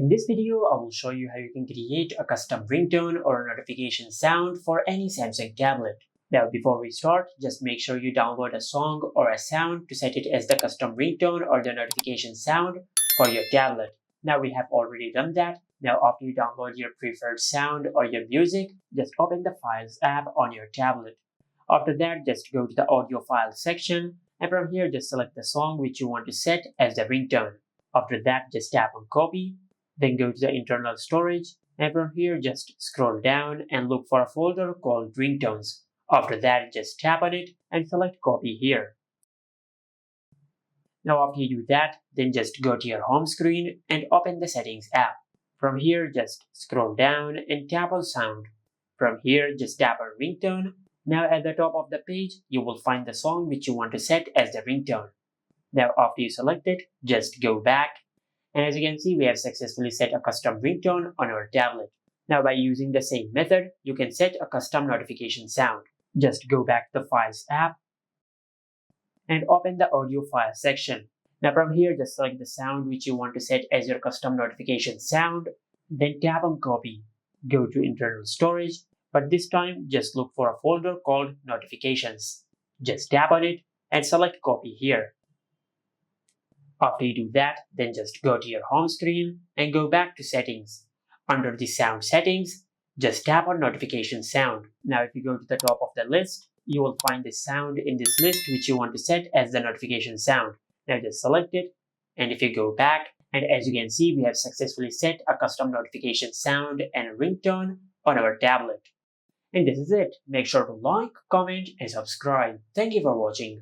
In this video, I will show you how you can create a custom ringtone or notification sound for any Samsung tablet. Now, before we start, just make sure you download a song or a sound to set it as the custom ringtone or the notification sound for your tablet. Now, we have already done that. Now, after you download your preferred sound or your music, just open the Files app on your tablet. After that, just go to the Audio Files section, and from here, just select the song which you want to set as the ringtone. After that, just tap on Copy, then go to the internal storage, and from here just scroll down and look for a folder called Ringtones. After that, just tap on it and select Copy here. Now after you do that, then just go to your home screen and open the Settings app. From here, just scroll down and tap on Sound. From here, just tap on Ringtone. Now at the top of the page, you will find the song which you want to set as the ringtone. Now after you select it, just go back. And as you can see, we have successfully set a custom ringtone on our tablet. Now by using the same method, you can set a custom notification sound. Just go back to the Files app and open the Audio Files section. Now from here, just select the sound which you want to set as your custom notification sound, then tap on Copy. Go to internal storage, but this time just look for a folder called Notifications. Just tap on it and select Copy here. After you do that, then just go to your home screen and go back to Settings. Under the Sound settings, just tap on Notification Sound. Now if you go to the top of the list, you will find the sound in this list which you want to set as the notification sound. Now just select it, and if you go back, and as you can see, we have successfully set a custom notification sound and ringtone on our tablet. And this is it. Make sure to like, comment, and subscribe. Thank you for watching.